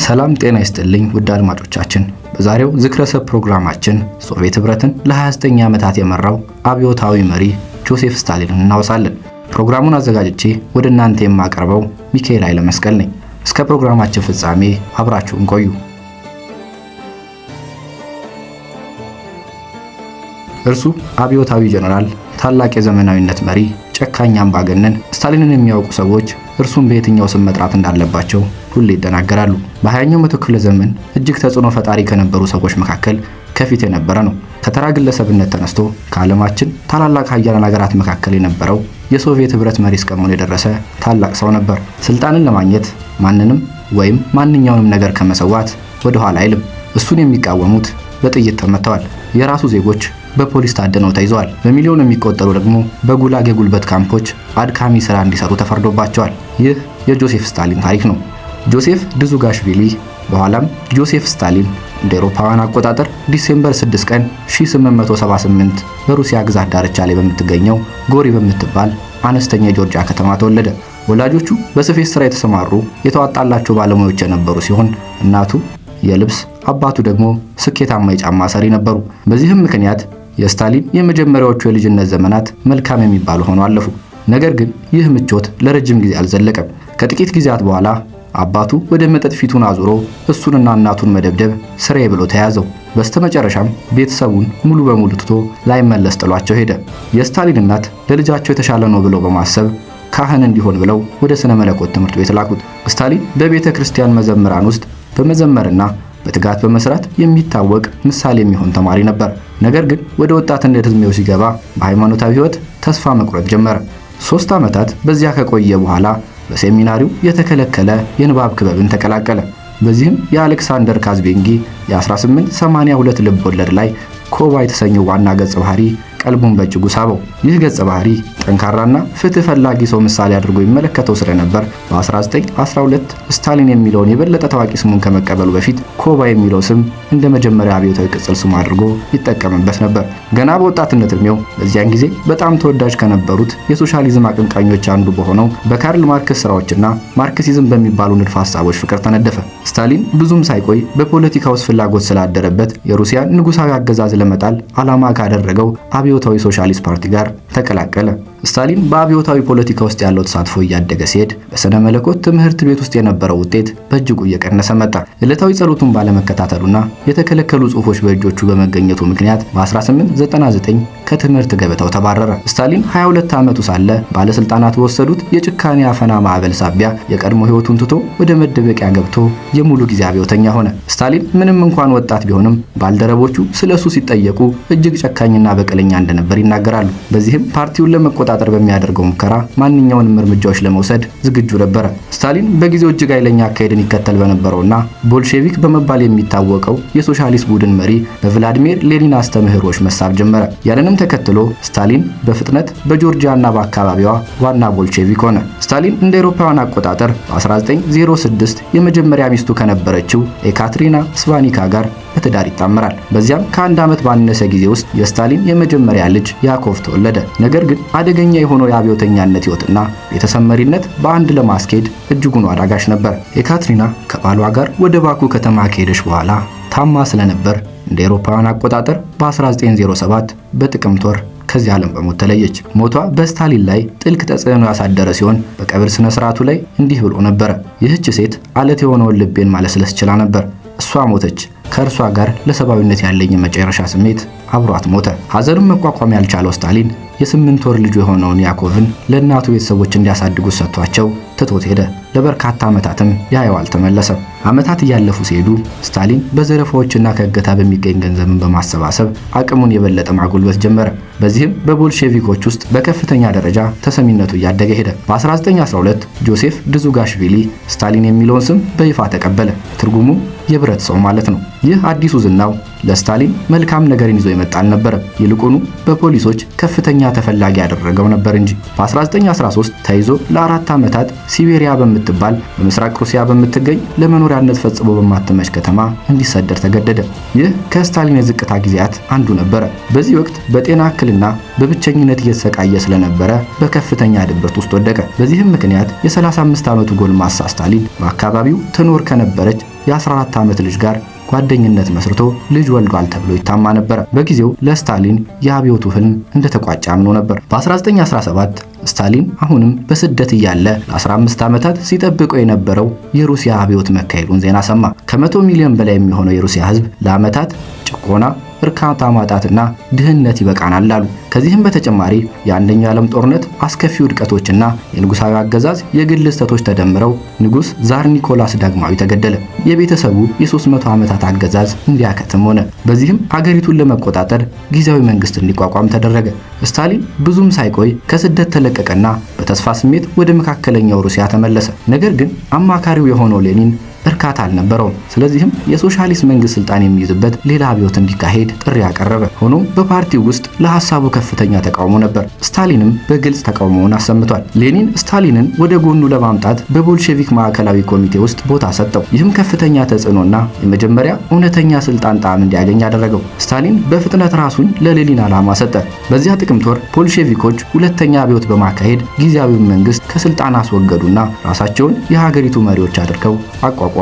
ሰላም ጤና ይስጥልኝ ውድ አድማጮቻችን፣ በዛሬው ዝክረሰብ ፕሮግራማችን ሶቪየት ህብረትን ለ29 ዓመታት የመራው አብዮታዊ መሪ ጆሴፍ ስታሊንን እናወሳለን። ፕሮግራሙን አዘጋጅቼ ወደ እናንተ የማቀርበው ሚካኤል ኃይለ መስቀል ነኝ። እስከ ፕሮግራማችን ፍጻሜ አብራችሁን ቆዩ። እርሱ አብዮታዊ ጀነራል፣ ታላቅ የዘመናዊነት መሪ፣ ጨካኝ አምባገነን። ስታሊንን የሚያውቁ ሰዎች እርሱን በየትኛው ስም መጥራት እንዳለባቸው ሁሌ ይደናገራሉ። በ20ኛው መቶ ክፍለ ዘመን እጅግ ተጽዕኖ ፈጣሪ ከነበሩ ሰዎች መካከል ከፊት የነበረ ነው። ከተራ ግለሰብነት ተነስቶ ከዓለማችን ታላላቅ ሀያላን ሀገራት መካከል የነበረው የሶቪየት ህብረት መሪ እስከመሆን የደረሰ ታላቅ ሰው ነበር። ስልጣንን ለማግኘት ማንንም ወይም ማንኛውንም ነገር ከመሰዋት ወደ ኋላ አይልም። እሱን የሚቃወሙት በጥይት ተመተዋል። የራሱ ዜጎች በፖሊስ ታድነው ተይዘዋል። በሚሊዮን የሚቆጠሩ ደግሞ በጉላግ የጉልበት ካምፖች አድካሚ ስራ እንዲሰሩ ተፈርዶባቸዋል። ይህ የጆሴፍ ስታሊን ታሪክ ነው። ጆሴፍ ድዙጋሽቪሊ በኋላም ጆሴፍ ስታሊን እንደ አውሮፓውያን አቆጣጠር ዲሴምበር 6 ቀን 1878 በሩሲያ ግዛት ዳርቻ ላይ በምትገኘው ጎሪ በምትባል አነስተኛ የጆርጂያ ከተማ ተወለደ። ወላጆቹ በስፌት ስራ የተሰማሩ የተዋጣላቸው ባለሙያዎች የነበሩ ሲሆን እናቱ የልብስ አባቱ ደግሞ ስኬታማ የጫማ ሰሪ ነበሩ። በዚህም ምክንያት የስታሊን የመጀመሪያዎቹ የልጅነት ዘመናት መልካም የሚባሉ ሆነው አለፉ። ነገር ግን ይህ ምቾት ለረጅም ጊዜ አልዘለቀም። ከጥቂት ጊዜያት በኋላ አባቱ ወደ መጠጥ ፊቱን አዙሮ እሱንና እናቱን መደብደብ ስራዬ ብሎ ተያዘው። በስተመጨረሻም ቤተሰቡን ሙሉ በሙሉ ትቶ ላይመለስ ጥሏቸው ሄደ። የስታሊን እናት ለልጃቸው የተሻለ ነው ብለው በማሰብ ካህን እንዲሆን ብለው ወደ ስነ መለኮት ትምህርት ቤት ላኩት። ስታሊን በቤተ ክርስቲያን መዘምራን ውስጥ በመዘመርና በትጋት በመስራት የሚታወቅ ምሳሌ የሚሆን ተማሪ ነበር። ነገር ግን ወደ ወጣትነት ዕድሜው ሲገባ በሃይማኖታዊ ሕይወት ተስፋ መቁረጥ ጀመረ። 3 ዓመታት በዚያ ከቆየ በኋላ በሴሚናሪው የተከለከለ የንባብ ክበብን ተቀላቀለ። በዚህም የአሌክሳንደር ካዝቤንጊ የ1882 ልብ ወለድ ላይ ኮባ የተሰኘው ዋና ገጸ ባህሪ ቀልቡን በእጅጉ ሳበው። ይህ ገጸ ባህሪ ጠንካራና ፍትህ ፈላጊ ሰው ምሳሌ አድርጎ ይመለከተው ስለነበር በ1912 ስታሊን የሚለውን የበለጠ ታዋቂ ስሙን ከመቀበሉ በፊት ኮባ የሚለው ስም እንደ መጀመሪያ አብዮታዊ ቅጽል ስሙ አድርጎ ይጠቀምበት ነበር። ገና በወጣትነት ዕድሜው በዚያን ጊዜ በጣም ተወዳጅ ከነበሩት የሶሻሊዝም አቀንቃኞች አንዱ በሆነው በካርል ማርክስ ስራዎችና ማርክሲዝም በሚባሉ ንድፈ ሐሳቦች ፍቅር ተነደፈ። ስታሊን ብዙም ሳይቆይ በፖለቲካ ውስጥ ፍላጎት ስላደረበት የሩሲያን ንጉሳዊ አገዛዝ ለመጣል ዓላማ ካደረገው አብዮታዊ ሶሻሊስት ፓርቲ ጋር ተቀላቀለ። ስታሊን በአብዮታዊ ፖለቲካ ውስጥ ያለው ተሳትፎ እያደገ ሲሄድ በስነ መለኮት ትምህርት ቤት ውስጥ የነበረው ውጤት በእጅጉ እየቀነሰ መጣ። ዕለታዊ ጸሎቱን ባለመከታተሉና የተከለከሉ ጽሑፎች በእጆቹ በመገኘቱ ምክንያት በ1899 ከትምህርት ገበታው ተባረረ። ስታሊን 22 ዓመቱ ሳለ ባለስልጣናት በወሰዱት የጭካኔ አፈና ማዕበል ሳቢያ የቀድሞ ሕይወቱን ትቶ ወደ መደበቂያ ገብቶ የሙሉ ጊዜ አብዮተኛ ሆነ። ስታሊን ምንም እንኳን ወጣት ቢሆንም ባልደረቦቹ ስለሱ ሲጠየቁ እጅግ ጨካኝና በቀለኛ እንደነበር ይናገራሉ። በዚህም ፓርቲውን ለመቆጣጠር በሚያደርገው ሙከራ ማንኛውንም እርምጃዎች ለመውሰድ ዝግጁ ነበረ። ስታሊን በጊዜው እጅግ ኃይለኛ አካሄድን ይከተል በነበረውና ቦልሼቪክ በመባል የሚታወቀው የሶሻሊስት ቡድን መሪ በቭላዲሚር ሌኒን አስተምህሮች መሳብ ጀመረ። ያንንም ተከትሎ ስታሊን በፍጥነት በጆርጂያና በአካባቢዋ ዋና ቦልሼቪክ ሆነ። ስታሊን እንደ አውሮፓውያን አቆጣጠር በ1906 የመጀመሪያ ሚስቱ ከነበረችው ኤካትሪና ስቫኒካ ጋር በትዳር ይጣመራል። በዚያም ከአንድ ዓመት ባነሰ ጊዜ ውስጥ የስታሊን የመጀመሪያ ልጅ ያኮቭ ተወለደ። ነገር ግን አደገኛ የሆነው የአብዮተኛነት ሕይወትና ቤተሰብ መሪነት በአንድ ለማስኬድ እጅጉን አዳጋች ነበር። ኤካትሪና ከባሏ ጋር ወደ ባኩ ከተማ ከሄደች በኋላ ታማ ስለነበር እንደ አውሮፓውያን አቆጣጠር በ1907 በጥቅምት ወር ከዚህ ዓለም በሞት ተለየች። ሞቷ በስታሊን ላይ ጥልቅ ተጽዕኖ ያሳደረ ሲሆን በቀብር ስነ ስርዓቱ ላይ እንዲህ ብሎ ነበር። ይህች ሴት አለት የሆነውን ልቤን ማለስለስ ችላ ነበር። እሷ ሞተች። ከእርሷ ጋር ለሰብአዊነት ያለኝ መጨረሻ ስሜት አብሯት ሞተ። ሐዘኑን መቋቋም ያልቻለው ስታሊን የ8 ወር ልጁ የሆነውን ያኮቭን ለእናቱ ቤተሰቦች እንዲያሳድጉት ሰጥቷቸው ትቶት ሄደ። ለበርካታ ዓመታትም ያየው አልተመለሰም። ዓመታት እያለፉ ሲሄዱ ስታሊን በዘረፋዎችና ከእገታ በሚገኝ ገንዘብን በማሰባሰብ አቅሙን የበለጠ ማጎልበት ጀመረ። በዚህም በቦልሼቪኮች ውስጥ በከፍተኛ ደረጃ ተሰሚነቱ እያደገ ሄደ። በ1912 ጆሴፍ ድዙጋሽቪሊ ስታሊን የሚለውን ስም በይፋ ተቀበለ። ትርጉሙ የብረት ሰው ማለት ነው። ይህ አዲሱ ዝናው ለስታሊን መልካም ነገርን ይዞ የመጣ አልነበረም። ይልቁኑ በፖሊሶች ከፍተኛ ተፈላጊ ያደረገው ነበር እንጂ። በ1913 ተይዞ ለ4 ዓመታት ሲቤሪያ በምትባል በምስራቅ ሩሲያ በምትገኝ ለመኖሪያነት ፈጽሞ በማትመች ከተማ እንዲሰደድ ተገደደ። ይህ ከስታሊን የዝቅታ ጊዜያት አንዱ ነበረ። በዚህ ወቅት በጤና እክልና በብቸኝነት እየተሰቃየ ስለነበረ በከፍተኛ ድብርት ውስጥ ወደቀ። በዚህም ምክንያት የ35 ዓመቱ ጎልማሳ ስታሊን በአካባቢው ትኖር ከነበረች የ14 ዓመት ልጅ ጋር ጓደኝነት መስርቶ ልጅ ወልዷል ተብሎ ይታማ ነበር። በጊዜው ለስታሊን የአብዮቱ ህልም እንደተቋጨ አምኖ ነበር። በ1917 ስታሊን አሁንም በስደት እያለ ለ15 ዓመታት ሲጠብቀው የነበረው የሩሲያ አብዮት መካሄዱን ዜና ሰማ። ከ100 ሚሊዮን በላይ የሚሆነው የሩሲያ ህዝብ ለዓመታት ጭቆና፣ እርካታ ማጣትና ድህነት ይበቃናል አሉ። ከዚህም በተጨማሪ የአንደኛው ዓለም ጦርነት አስከፊ ውድቀቶችና የንጉሳዊ አገዛዝ የግል ስህተቶች ተደምረው ንጉስ ዛር ኒኮላስ ዳግማዊ ተገደለ። የቤተሰቡ የ300 ዓመታት አገዛዝ እንዲያከትም ሆነ። በዚህም አገሪቱን ለመቆጣጠር ጊዜያዊ መንግስት እንዲቋቋም ተደረገ። ስታሊን ብዙም ሳይቆይ ከስደት ተለቀቀና በተስፋ ስሜት ወደ መካከለኛው ሩሲያ ተመለሰ። ነገር ግን አማካሪው የሆነው ሌኒን እርካታ አልነበረውም። ስለዚህም የሶሻሊስት መንግስት ስልጣን የሚይዝበት ሌላ አብዮት እንዲካሄድ ጥሪ አቀረበ። ሆኖም በፓርቲው ውስጥ ለሐሳቡ ከፍተኛ ተቃውሞ ነበር። ስታሊንም በግልጽ ተቃውሞውን አሰምቷል። ሌኒን ስታሊንን ወደ ጎኑ ለማምጣት በቦልሼቪክ ማዕከላዊ ኮሚቴ ውስጥ ቦታ ሰጠው። ይህም ከፍተኛ ተጽዕኖና የመጀመሪያ እውነተኛ ስልጣን ጣዕም እንዲያገኝ አደረገው። ስታሊን በፍጥነት ራሱን ለሌኒን ዓላማ ሰጠ። በዚያ ጥቅምት ወር ቦልሼቪኮች ሁለተኛ አብዮት በማካሄድ ጊዜያዊውን መንግስት ከስልጣን አስወገዱና ራሳቸውን የሀገሪቱ መሪዎች አድርገው አቋቋሙ።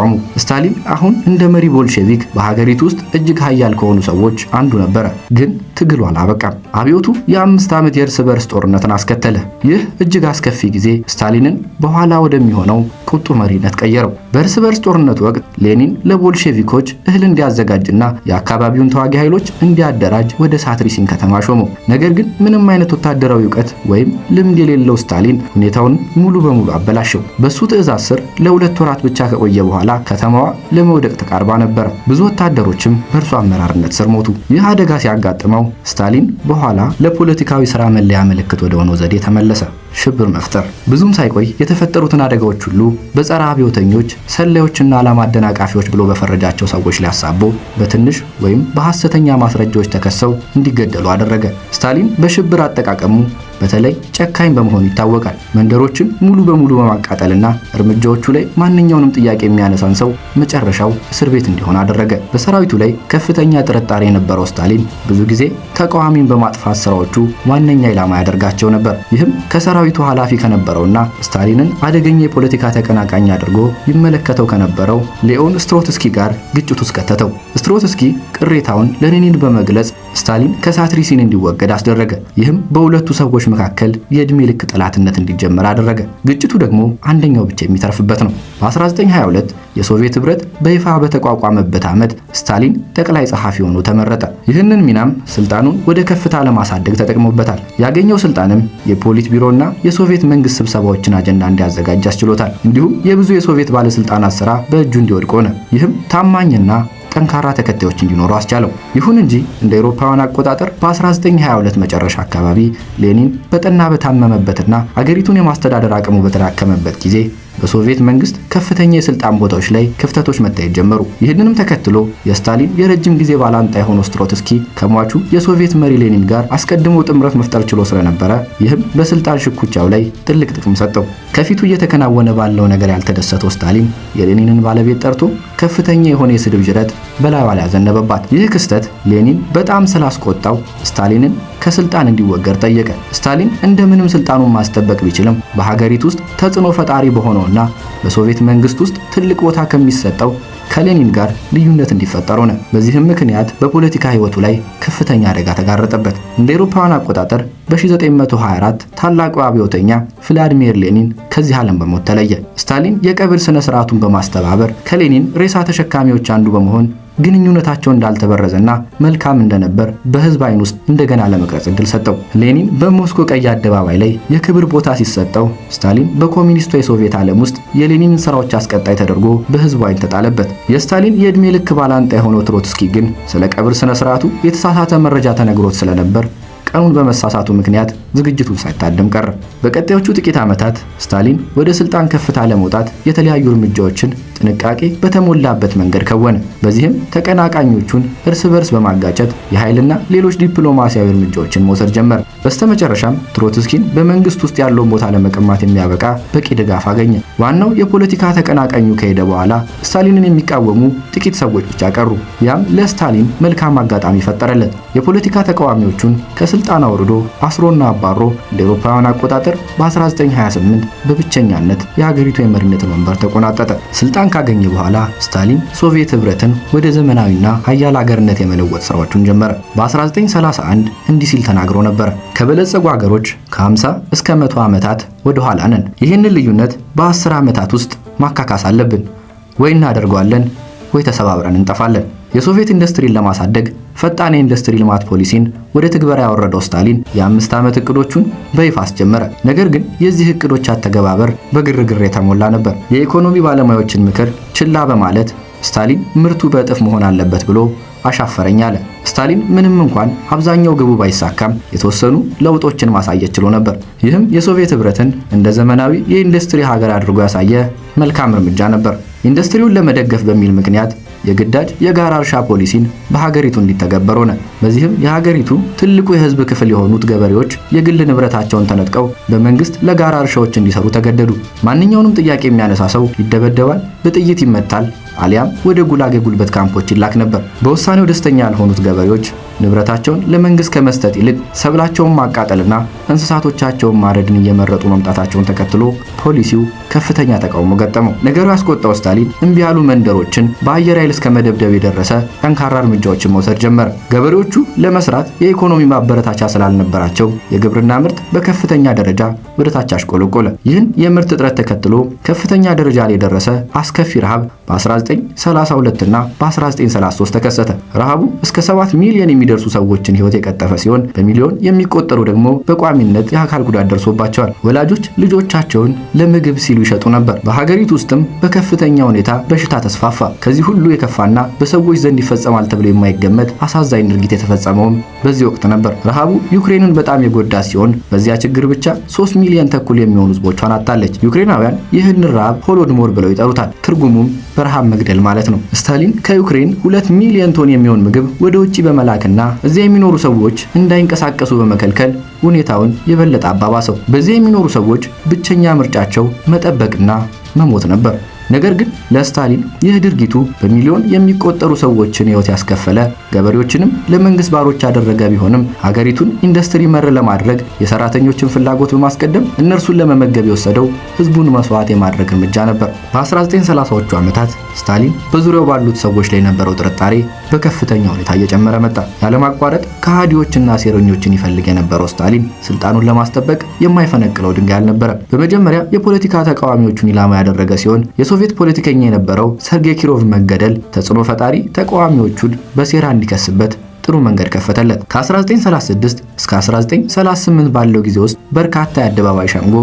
ስታሊን አሁን እንደ መሪ ቦልሼቪክ በሀገሪቱ ውስጥ እጅግ ኃያል ከሆኑ ሰዎች አንዱ ነበረ። ግን ትግሉ አላበቃም። አብዮቱ የ5 ዓመት የእርስ በርስ ጦርነትን አስከተለ። ይህ እጅግ አስከፊ ጊዜ ስታሊንን በኋላ ወደሚሆነው ቁጡ መሪነት ቀየረው። በእርስ በርስ ጦርነቱ ወቅት ሌኒን ለቦልሼቪኮች እህል እንዲያዘጋጅና የአካባቢውን ተዋጊ ኃይሎች እንዲያደራጅ ወደ ሳትሪሲን ከተማ ሾመው። ነገር ግን ምንም አይነት ወታደራዊ እውቀት ወይም ልምድ የሌለው ስታሊን ሁኔታውን ሙሉ በሙሉ አበላሸው። በሱ ትዕዛዝ ስር ለ2 ወራት ብቻ ከቆየ በኋላ ከተማዋ ለመውደቅ ተቃርባ ነበር። ብዙ ወታደሮችም በእርሱ አመራርነት ስር ሞቱ። ይህ አደጋ ሲያጋጥመው ስታሊን በኋላ ለፖለቲካዊ ስራ መለያ ምልክት ወደ ሆነው ዘዴ ተመለሰ። ሽብር መፍጠር። ብዙም ሳይቆይ የተፈጠሩትን አደጋዎች ሁሉ በጸረ አብዮተኞች ሰላዮችና ዓላማ አደናቃፊዎች ብሎ በፈረጃቸው ሰዎች ሊያሳቦ በትንሽ ወይም በሐሰተኛ ማስረጃዎች ተከሰው እንዲገደሉ አደረገ። ስታሊን በሽብር አጠቃቀሙ በተለይ ጨካኝ በመሆኑ ይታወቃል። መንደሮችን ሙሉ በሙሉ በማቃጠልና እርምጃዎቹ ላይ ማንኛውንም ጥያቄ የሚያነሳን ሰው መጨረሻው እስር ቤት እንዲሆን አደረገ። በሰራዊቱ ላይ ከፍተኛ ጥርጣሬ የነበረው ስታሊን ብዙ ጊዜ ተቃዋሚን በማጥፋት ስራዎቹ ዋነኛ ኢላማ ያደርጋቸው ነበር። ይህም ከሰራዊቱ ኃላፊ ከነበረውና ስታሊንን አደገኛ የፖለቲካ ተቀናቃኝ አድርጎ ይመለከተው ከነበረው ሌኦን ስትሮትስኪ ጋር ግጭት ውስጥ ከተተው። ስትሮትስኪ ቅሬታውን ለሌኒን በመግለጽ ስታሊን ከሳትሪሲን እንዲወገድ አስደረገ። ይህም በሁለቱ ሰዎች መካከል የእድሜ ልክ ጠላትነት እንዲጀመር አደረገ። ግጭቱ ደግሞ አንደኛው ብቻ የሚተርፍበት ነው። በ1922 የሶቪየት ህብረት በይፋ በተቋቋመበት ዓመት ስታሊን ጠቅላይ ጸሐፊ ሆኖ ተመረጠ። ይህንን ሚናም ስልጣኑን ወደ ከፍታ ለማሳደግ ተጠቅሞበታል። ያገኘው ስልጣንም የፖሊት ቢሮና የሶቪየት መንግስት ስብሰባዎችን አጀንዳ እንዲያዘጋጅ አስችሎታል። እንዲሁም የብዙ የሶቪየት ባለስልጣናት ስራ በእጁ እንዲወድቅ ሆነ። ይህም ታማኝና ጠንካራ ተከታዮች እንዲኖሩ አስቻለው። ይሁን እንጂ እንደ አውሮፓውያን አቆጣጠር በ1922 መጨረሻ አካባቢ ሌኒን በጠና በታመመበትና አገሪቱን የማስተዳደር አቅሙ በተዳከመበት ጊዜ በሶቪየት መንግስት ከፍተኛ የስልጣን ቦታዎች ላይ ክፍተቶች መታየት ጀመሩ። ይህንንም ተከትሎ የስታሊን የረጅም ጊዜ ባላንጣ የሆነው ስትሮትስኪ ከሟቹ የሶቪየት መሪ ሌኒን ጋር አስቀድሞ ጥምረት መፍጠር ችሎ ስለነበረ ይህም በስልጣን ሽኩቻው ላይ ትልቅ ጥቅም ሰጠው። ከፊቱ እየተከናወነ ባለው ነገር ያልተደሰተው ስታሊን የሌኒንን ባለቤት ጠርቶ ከፍተኛ የሆነ የስድብ ጅረት በላይዋ ላይ ያዘነበባት። ይህ ክስተት ሌኒን በጣም ስላስቆጣው ስታሊንን ከስልጣን እንዲወገድ ጠየቀ። ስታሊን እንደምንም ስልጣኑን ማስጠበቅ ቢችልም በሀገሪቱ ውስጥ ተጽዕኖ ፈጣሪ በሆነውና በሶቪየት መንግስት ውስጥ ትልቅ ቦታ ከሚሰጠው ከሌኒን ጋር ልዩነት እንዲፈጠር ሆነ። በዚህም ምክንያት በፖለቲካ ህይወቱ ላይ ከፍተኛ አደጋ ተጋረጠበት። እንደ አውሮፓውያን አቆጣጠር በ1924 ታላቁ አብዮተኛ ቭላዲሚር ሌኒን ከዚህ ዓለም በሞት ተለየ። ስታሊን የቀብር ስነ ስርዓቱን በማስተባበር ከሌኒን ሬሳ ተሸካሚዎች አንዱ በመሆን ግንኙነታቸው እንዳልተበረዘና መልካም እንደነበር በህዝብ አይን ውስጥ እንደገና ለመቅረጽ እድል ሰጠው። ሌኒን በሞስኮ ቀይ አደባባይ ላይ የክብር ቦታ ሲሰጠው ስታሊን በኮሚኒስቱ የሶቪየት ዓለም ውስጥ የሌኒንን ስራዎች አስቀጣይ ተደርጎ በህዝቡ አይን ተጣለበት። የስታሊን የእድሜ ልክ ባላንጣ የሆነው ትሮትስኪ ግን ስለ ቀብር ስነ ስርዓቱ የተሳሳተ መረጃ ተነግሮት ስለነበር ቀኑን በመሳሳቱ ምክንያት ዝግጅቱን ሳይታደም ቀረ። በቀጣዮቹ ጥቂት ዓመታት ስታሊን ወደ ስልጣን ከፍታ ለመውጣት የተለያዩ እርምጃዎችን ጥንቃቄ በተሞላበት መንገድ ከወነ። በዚህም ተቀናቃኞቹን እርስ በርስ በማጋጨት የኃይልና ሌሎች ዲፕሎማሲያዊ እርምጃዎችን መውሰድ ጀመረ። በስተመጨረሻም ትሮትስኪን በመንግስት ውስጥ ያለውን ቦታ ለመቀማት የሚያበቃ በቂ ድጋፍ አገኘ። ዋናው የፖለቲካ ተቀናቃኙ ከሄደ በኋላ ስታሊንን የሚቃወሙ ጥቂት ሰዎች ብቻ ቀሩ። ያም ለስታሊን መልካም አጋጣሚ ፈጠረለት። የፖለቲካ ተቃዋሚዎቹን ከስልጣን አውርዶ አስሮና አባሮ እንደ አውሮፓውያን አቆጣጠር በ1928 በብቸኛነት የሀገሪቱ የመሪነትን ወንበር ተቆናጠጠ። ስልጣን ስልጣን ካገኘ በኋላ ስታሊን ሶቪየት ህብረትን ወደ ዘመናዊና ሀያል ሀገርነት የመለወጥ ስራዎቹን ጀመረ። በ1931 እንዲህ ሲል ተናግሮ ነበር። ከበለጸጉ ሀገሮች ከ50 እስከ 100 ዓመታት ወደ ኋላ ነን። ይህንን ልዩነት በ10 ዓመታት ውስጥ ማካካስ አለብን። ወይ እናደርገዋለን ወይ ተሰባብረን እንጠፋለን። የሶቪየት ኢንዱስትሪን ለማሳደግ ፈጣን የኢንዱስትሪ ልማት ፖሊሲን ወደ ትግበራ ያወረደው ስታሊን የ5 ዓመት እቅዶቹን በይፋ አስጀመረ። ነገር ግን የዚህ እቅዶች አተገባበር በግርግር የተሞላ ነበር። የኢኮኖሚ ባለሙያዎችን ምክር ችላ በማለት ስታሊን ምርቱ በእጥፍ መሆን አለበት ብሎ አሻፈረኝ አለ። ስታሊን ምንም እንኳን አብዛኛው ግቡ ባይሳካም የተወሰኑ ለውጦችን ማሳየት ችሎ ነበር። ይህም የሶቪየት ህብረትን እንደ ዘመናዊ የኢንዱስትሪ ሀገር አድርጎ ያሳየ መልካም እርምጃ ነበር። ኢንዱስትሪውን ለመደገፍ በሚል ምክንያት የግዳጅ የጋራ እርሻ ፖሊሲን በሀገሪቱ እንዲተገበር ሆነ። በዚህም የሀገሪቱ ትልቁ የህዝብ ክፍል የሆኑት ገበሬዎች የግል ንብረታቸውን ተነጥቀው በመንግስት ለጋራ እርሻዎች እንዲሰሩ ተገደዱ። ማንኛውንም ጥያቄ የሚያነሳ ሰው ይደበደባል፣ በጥይት ይመታል፣ አሊያም ወደ ጉላግ የጉልበት ካምፖች ይላክ ነበር። በውሳኔው ደስተኛ ያልሆኑት ገበሬዎች ንብረታቸውን ለመንግስት ከመስጠት ይልቅ ሰብላቸውን ማቃጠልና እንስሳቶቻቸውን ማረድን እየመረጡ መምጣታቸውን ተከትሎ ፖሊሲው ከፍተኛ ተቃውሞ ገጠመው። ነገሩ ያስቆጣው ስታሊን እምቢ ያሉ መንደሮችን በአየር ኃይል እስከ መደብደብ የደረሰ ጠንካራ እርምጃዎችን መውሰድ ጀመረ። ገበሬዎቹ ለመስራት የኢኮኖሚ ማበረታቻ ስላልነበራቸው የግብርና ምርት በከፍተኛ ደረጃ ወደ ታች አሽቆለቆለ። ይህን የምርት እጥረት ተከትሎ ከፍተኛ ደረጃ ላይ የደረሰ አስከፊ ረሃብ በ1932 እና በ1933 ተከሰተ። ረሃቡ እስከ 7 ሚሊዮን የሚደርሱ ሰዎችን ህይወት የቀጠፈ ሲሆን በሚሊዮን የሚቆጠሩ ደግሞ በቋሚነት የአካል ጉዳት ደርሶባቸዋል። ወላጆች ልጆቻቸውን ለምግብ ሲሉ ይሸጡ ነበር። በሀገሪቱ ውስጥም በከፍተኛ ሁኔታ በሽታ ተስፋፋ። ከዚህ ሁሉ የከፋና በሰዎች ዘንድ ይፈጸማል ተብሎ የማይገመት አሳዛኝ ድርጊት የተፈጸመውም በዚህ ወቅት ነበር። ረሃቡ ዩክሬንን በጣም የጎዳ ሲሆን በዚያ ችግር ብቻ 3 ሚሊዮን ተኩል የሚሆኑ ህዝቦቿን አጣለች። ዩክሬናውያን ይህን ረሃብ ሆሎድሞር ብለው ይጠሩታል። ትርጉሙም በረሃብ መግደል ማለት ነው። ስታሊን ከዩክሬን 2 ሚሊዮን ቶን የሚሆን ምግብ ወደ ውጪ በመላክና እዚያ የሚኖሩ ሰዎች እንዳይንቀሳቀሱ በመከልከል ሁኔታውን የበለጠ አባባሰው። በዚያ የሚኖሩ ሰዎች ብቸኛ ምርጫቸው መጠበቅና መሞት ነበር። ነገር ግን ለስታሊን ይህ ድርጊቱ በሚሊዮን የሚቆጠሩ ሰዎችን ህይወት ያስከፈለ፣ ገበሬዎችንም ለመንግስት ባሮች ያደረገ ቢሆንም ሀገሪቱን ኢንዱስትሪ መር ለማድረግ የሰራተኞችን ፍላጎት በማስቀደም እነርሱን ለመመገብ የወሰደው ህዝቡን መስዋዕት የማድረግ እርምጃ ነበር። በ1930ዎቹ ዓመታት ስታሊን በዙሪያው ባሉት ሰዎች ላይ የነበረው ጥርጣሬ በከፍተኛ ሁኔታ እየጨመረ መጣ። ያለማቋረጥ ከሃዲዎችና ሴረኞችን ይፈልግ የነበረው ስታሊን ስልጣኑን ለማስጠበቅ የማይፈነቅለው ድንጋይ አልነበረም። በመጀመሪያ የፖለቲካ ተቃዋሚዎቹን ኢላማ ያደረገ ሲሆን የሶቪየት ፖለቲከኛ የነበረው ሰርጌይ ኪሮቭ መገደል ተጽዕኖ ፈጣሪ ተቃዋሚዎቹን በሴራ እንዲከስበት ጥሩ መንገድ ከፈተለት። ከ1936 እስከ 1938 ባለው ጊዜ ውስጥ በርካታ የአደባባይ ሸንጎ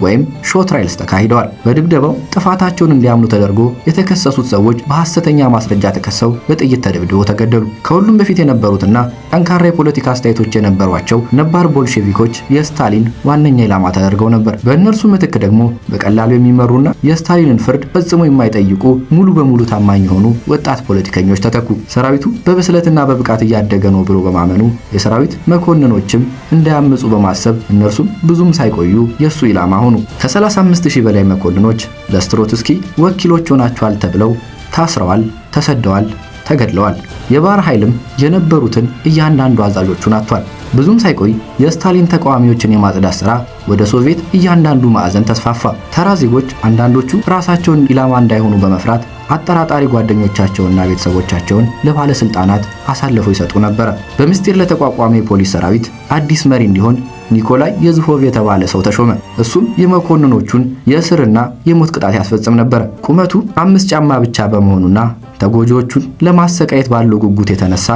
ወይም ሾ ትራይልስ ተካሂደዋል። በድብደባው ጥፋታቸውን እንዲያምኑ ተደርጎ የተከሰሱት ሰዎች በሐሰተኛ ማስረጃ ተከሰው በጥይት ተደብድበው ተገደሉ። ከሁሉም በፊት የነበሩትና ጠንካራ የፖለቲካ አስተያየቶች የነበሯቸው ነባር ቦልሼቪኮች የስታሊን ዋነኛ ኢላማ ተደርገው ነበር። በእነርሱ ምትክ ደግሞ በቀላሉ የሚመሩና የስታሊንን ፍርድ ፈጽሞ የማይጠይቁ ሙሉ በሙሉ ታማኝ የሆኑ ወጣት ፖለቲከኞች ተተኩ። ሰራዊቱ በብስለትና በብቃት እያደገ ነው ብሎ በማመኑ የሰራዊት መኮንኖችም እንዳያምፁ በማሰብ እነርሱም ብዙም ሳይቆዩ የሱ ኢላማ ሆኑ። ከ35000 በላይ መኮንኖች ለስትሮትስኪ ወኪሎች ሆናቸዋል ተብለው ታስረዋል፣ ተሰደዋል፣ ተገድለዋል። የባህር ኃይልም የነበሩትን እያንዳንዱ አዛዦቹን አጥቷል። ብዙም ሳይቆይ የስታሊን ተቃዋሚዎችን የማጽዳት ሥራ ወደ ሶቪየት እያንዳንዱ ማዕዘን ተስፋፋ። ተራ ዜጎች አንዳንዶቹ ራሳቸውን ኢላማ እንዳይሆኑ በመፍራት አጠራጣሪ ጓደኞቻቸውንና ቤተሰቦቻቸውን ለባለስልጣናት አሳልፈው ይሰጡ ነበር። በምስጢር ለተቋቋመ የፖሊስ ሰራዊት አዲስ መሪ እንዲሆን ኒኮላይ የዝሆቭ የተባለ ሰው ተሾመ። እሱም የመኮንኖቹን የእስርና የሞት ቅጣት ያስፈጽም ነበር። ቁመቱ 5 ጫማ ብቻ በመሆኑና ተጎጂዎቹን ለማሰቃየት ባለው ጉጉት የተነሳ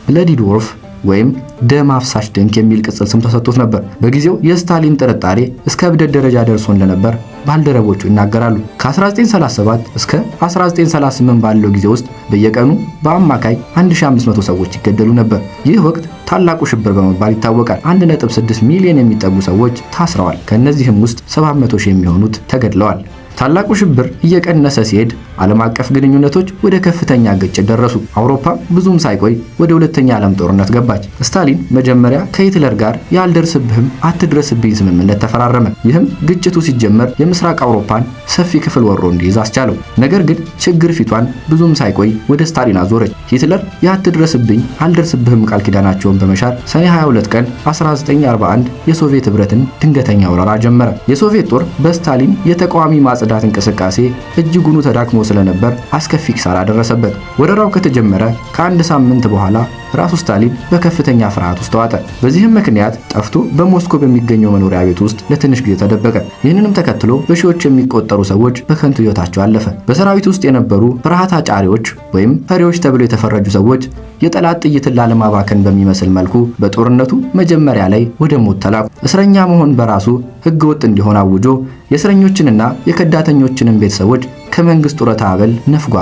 ብለዲ ድዎርፍ ወይም ደም አፍሳሽ ድንክ የሚል ቅጽል ስም ተሰጥቶት ነበር። በጊዜው የስታሊን ጥርጣሬ እስከ እብደት ደረጃ ደርሶ እንደነበር ባልደረቦቹ ይናገራሉ። ከ1937 እስከ 1938 ባለው ጊዜ ውስጥ በየቀኑ በአማካይ 1500 ሰዎች ይገደሉ ነበር። ይህ ወቅት ታላቁ ሽብር በመባል ይታወቃል። 1.6 ሚሊዮን የሚጠጉ ሰዎች ታስረዋል። ከእነዚህም ውስጥ 700,000 የሚሆኑት ተገድለዋል። ታላቁ ሽብር እየቀነሰ ሲሄድ ዓለም አቀፍ ግንኙነቶች ወደ ከፍተኛ ግጭት ደረሱ። አውሮፓ ብዙም ሳይቆይ ወደ ሁለተኛ ዓለም ጦርነት ገባች። ስታሊን መጀመሪያ ከሂትለር ጋር ያልደርስብህም አትድረስብኝ ስምምነት ተፈራረመ። ይህም ግጭቱ ሲጀመር የምስራቅ አውሮፓን ሰፊ ክፍል ወሮ እንዲይዝ አስቻለው። ነገር ግን ችግር ፊቷን ብዙም ሳይቆይ ወደ ስታሊን አዞረች። ሂትለር የአትድረስብኝ አልደርስብህም ቃል ኪዳናቸውን በመሻር ሰኔ 22 ቀን 1941 የሶቪየት ህብረትን ድንገተኛ ወረራ ጀመረ። የሶቪየት ጦር በስታሊን የተቃዋሚ የማጽዳት እንቅስቃሴ እጅጉኑ ተዳክሞ ስለነበር አስከፊ ኪሳራ ደረሰበት። ወረራው ከተጀመረ ከአንድ ሳምንት በኋላ ራሱ ስታሊን በከፍተኛ ፍርሃት ውስጥ ተዋጠ። በዚህም ምክንያት ጠፍቶ በሞስኮ በሚገኘው መኖሪያ ቤት ውስጥ ለትንሽ ጊዜ ተደበቀ። ይህንንም ተከትሎ በሺዎች የሚቆጠሩ ሰዎች በከንቱ ሕይወታቸው አለፈ። በሰራዊት ውስጥ የነበሩ ፍርሃት አጫሪዎች ወይም ፈሪዎች ተብለው የተፈረጁ ሰዎች የጠላት ጥይትን ላለማባከን በሚመስል መልኩ በጦርነቱ መጀመሪያ ላይ ወደ ሞት ተላኩ። እስረኛ መሆን በራሱ ሕገ ወጥ እንዲሆን አውጆ የእስረኞችንና የከዳተኞችንም ቤተሰቦች ከመንግስት ጡረታ አበል ነፍጓ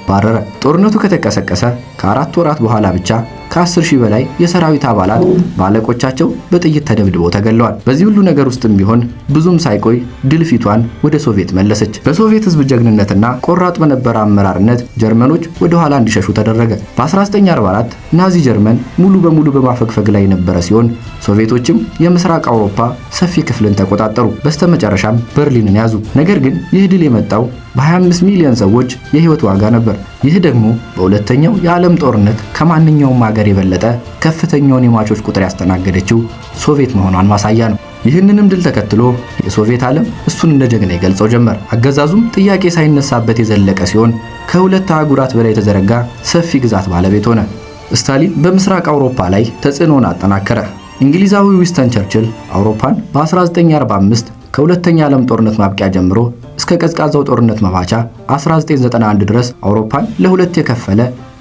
ባረረ። ጦርነቱ ከተቀሰቀሰ ከ4 ወራት በኋላ ብቻ ከ10 ሺህ በላይ የሰራዊት አባላት ባለቆቻቸው በጥይት ተደብድበው ተገለዋል። በዚህ ሁሉ ነገር ውስጥም ቢሆን ብዙም ሳይቆይ ድል ፊቷን ወደ ሶቪየት መለሰች። በሶቪየት ህዝብ ጀግንነትና ቆራጥ በነበረ አመራርነት ጀርመኖች ወደ ኋላ እንዲሸሹ ተደረገ። በ1944 ናዚ ጀርመን ሙሉ በሙሉ በማፈግፈግ ላይ የነበረ ሲሆን ሶቪየቶችም የምስራቅ አውሮፓ ሰፊ ክፍልን ተቆጣጠሩ። በስተመጨረሻም በርሊንን ያዙ። ነገር ግን ይህ ድል የመጣው በ25 ሚሊዮን ሰዎች የህይወት ዋጋ ነበር። ይህ ደግሞ በሁለተኛው የዓለም ጦርነት ከማንኛውም ሀገር የበለጠ ከፍተኛውን የሟቾች ቁጥር ያስተናገደችው ሶቪየት መሆኗን ማሳያ ነው። ይህንንም ድል ተከትሎ የሶቪየት ዓለም እሱን እንደ ጀግና ይገልጸው ጀመር። አገዛዙም ጥያቄ ሳይነሳበት የዘለቀ ሲሆን ከሁለት አህጉራት በላይ የተዘረጋ ሰፊ ግዛት ባለቤት ሆነ። ስታሊን በምስራቅ አውሮፓ ላይ ተጽዕኖውን አጠናከረ። እንግሊዛዊ ዊንስተን ቸርችል አውሮፓን በ1945 ከሁለተኛ ዓለም ጦርነት ማብቂያ ጀምሮ እስከ ቀዝቃዛው ጦርነት መባቻ 1991 ድረስ አውሮፓን ለሁለት የከፈለ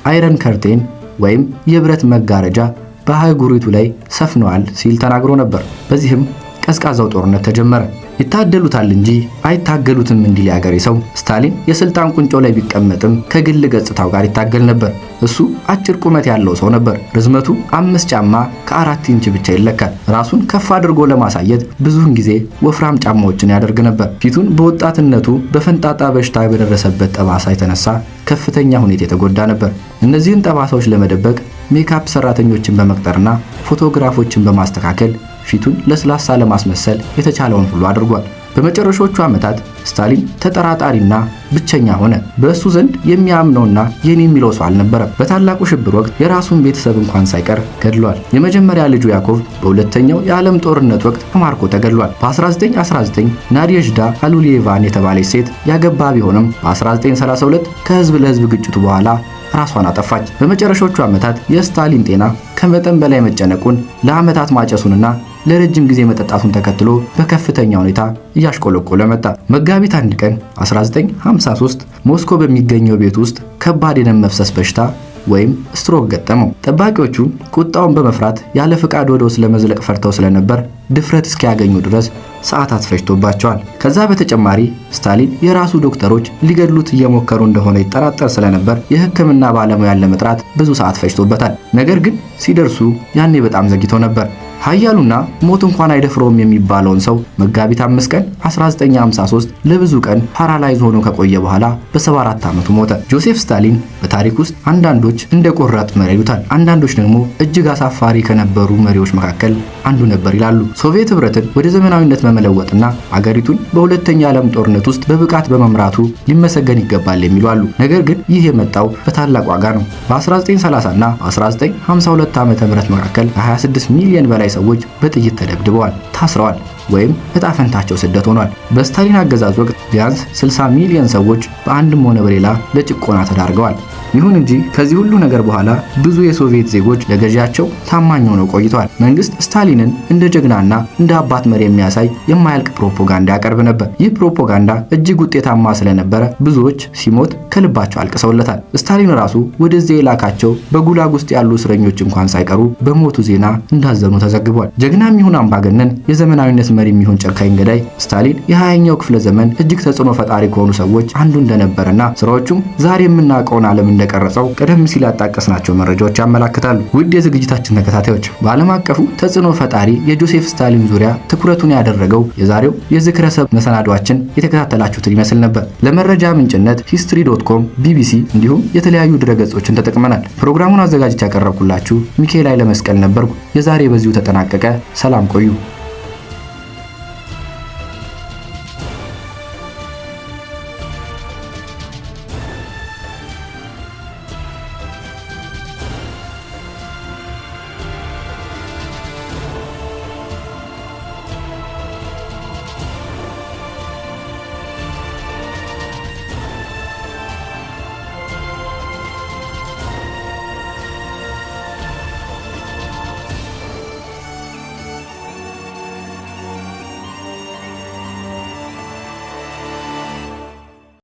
አይረን ከርቴን ወይም የብረት መጋረጃ በአህጉሪቱ ላይ ሰፍነዋል ሲል ተናግሮ ነበር። በዚህም ቀዝቃዛው ጦርነት ተጀመረ። ይታደሉታል እንጂ አይታገሉትም እንዲል ያገሬ ሰው ስታሊን የስልጣን ቁንጮ ላይ ቢቀመጥም ከግል ገጽታው ጋር ይታገል ነበር። እሱ አጭር ቁመት ያለው ሰው ነበር። ርዝመቱ 5 ጫማ ከ4 ኢንች ብቻ ይለካል። ራሱን ከፍ አድርጎ ለማሳየት ብዙውን ጊዜ ወፍራም ጫማዎችን ያደርግ ነበር። ፊቱን በወጣትነቱ በፈንጣጣ በሽታ በደረሰበት ጠባሳ የተነሳ ከፍተኛ ሁኔታ የተጎዳ ነበር። እነዚህን ጠባሳዎች ለመደበቅ ሜካፕ ሰራተኞችን በመቅጠርና ፎቶግራፎችን በማስተካከል ፊቱን ለስላሳ ለማስመሰል የተቻለውን ሁሉ አድርጓል። በመጨረሻዎቹ ዓመታት ስታሊን ተጠራጣሪና ብቸኛ ሆነ። በእሱ ዘንድ የሚያምነውና የኔ የሚለው ሰው አልነበረም። በታላቁ ሽብር ወቅት የራሱን ቤተሰብ እንኳን ሳይቀር ገድሏል። የመጀመሪያ ልጁ ያኮቭ በሁለተኛው የዓለም ጦርነት ወቅት ተማርኮ ተገድሏል። በ1919 ናዲየዥዳ አሉሊየቫን የተባለች ሴት ያገባ ቢሆንም በ1932 ከህዝብ ለህዝብ ግጭቱ በኋላ ራሷን አጠፋች። በመጨረሻዎቹ ዓመታት የስታሊን ጤና ከመጠን በላይ መጨነቁን ለዓመታት ማጨሱንና ለረጅም ጊዜ መጠጣቱን ተከትሎ በከፍተኛ ሁኔታ እያሽቆለቆለ መጣ። መጋቢት 1 ቀን 1953 ሞስኮ በሚገኘው ቤት ውስጥ ከባድ የደም መፍሰስ በሽታ ወይም ስትሮክ ገጠመው። ጠባቂዎቹ ቁጣውን በመፍራት ያለ ፍቃድ ወደ ውስጥ ለመዝለቅ ፈርተው ስለነበር ድፍረት እስኪያገኙ ድረስ ሰዓታት ፈጅቶባቸዋል። ከዛ በተጨማሪ ስታሊን የራሱ ዶክተሮች ሊገድሉት እየሞከሩ እንደሆነ ይጠራጠር ስለነበር የሕክምና ባለሙያን ለመጥራት ብዙ ሰዓት ፈጅቶበታል። ነገር ግን ሲደርሱ ያኔ በጣም ዘግይቶ ነበር። ኃያሉና ሞት እንኳን አይደፍረውም የሚባለውን ሰው መጋቢት 5 ቀን 1953 ለብዙ ቀን ፓራላይዝ ሆኖ ከቆየ በኋላ በ74 ዓመቱ ሞተ። ጆሴፍ ስታሊን በታሪክ ውስጥ አንዳንዶች እንደ ቆራጥ መሪ ይሉታል፣ አንዳንዶች ደግሞ እጅግ አሳፋሪ ከነበሩ መሪዎች መካከል አንዱ ነበር ይላሉ። ሶቪየት ህብረትን ወደ ዘመናዊነት በመለወጥና አገሪቱን በሁለተኛ ዓለም ጦርነት ውስጥ በብቃት በመምራቱ ሊመሰገን ይገባል የሚሉ አሉ። ነገር ግን ይህ የመጣው በታላቅ ዋጋ ነው። በ1930 እና 1952 ዓ.ም መካከል ከ26 ሚሊዮን በላይ ሰዎች በጥይት ተደብድበዋል፣ ታስረዋል ወይም እጣ ፈንታቸው ስደት ሆኗል። በስታሊን አገዛዝ ወቅት ቢያንስ 60 ሚሊዮን ሰዎች በአንድም ሆነ በሌላ ለጭቆና ተዳርገዋል። ይሁን እንጂ ከዚህ ሁሉ ነገር በኋላ ብዙ የሶቪየት ዜጎች ለገዢያቸው ታማኝ ሆነው ቆይተዋል። መንግስት ስታሊንን እንደ ጀግናና እንደ አባት መሪ የሚያሳይ የማያልቅ ፕሮፓጋንዳ ያቀርብ ነበር። ይህ ፕሮፓጋንዳ እጅግ ውጤታማ ስለነበረ ብዙዎች ሲሞት ከልባቸው አልቅሰውለታል። ስታሊን ራሱ ወደዚህ የላካቸው በጉላግ ውስጥ ያሉ እስረኞች እንኳን ሳይቀሩ በሞቱ ዜና እንዳዘኑ ተዘግቧል። ጀግናም ይሁን አምባገነን፣ የዘመናዊነት መሪ የሚሆን ጨካኝ ገዳይ ስታሊን የ20ኛው ክፍለ ዘመን እጅግ ተጽዕኖ ፈጣሪ ከሆኑ ሰዎች አንዱ እንደነበረና ስራዎቹም ዛሬ የምናውቀውን ዓለም እንደቀረጸው ቀደም ሲል ያጣቀስናቸው መረጃዎች ያመላክታሉ። ውድ የዝግጅታችን ተከታታዮች በዓለም አቀፉ ተጽዕኖ ፈጣሪ የጆሴፍ ስታሊን ዙሪያ ትኩረቱን ያደረገው የዛሬው የዝክረ ሰብ መሰናዷችን የተከታተላችሁትን ይመስል ነበር። ለመረጃ ምንጭነት history.com፣ ቢቢሲ እንዲሁም የተለያዩ ድረገጾችን ተጠቅመናል። ፕሮግራሙን አዘጋጅቼ ያቀረብኩላችሁ ሚካኤል ኃይለ መስቀል ነበርኩ። የዛሬ በዚሁ ተጠናቀቀ። ሰላም ቆዩ።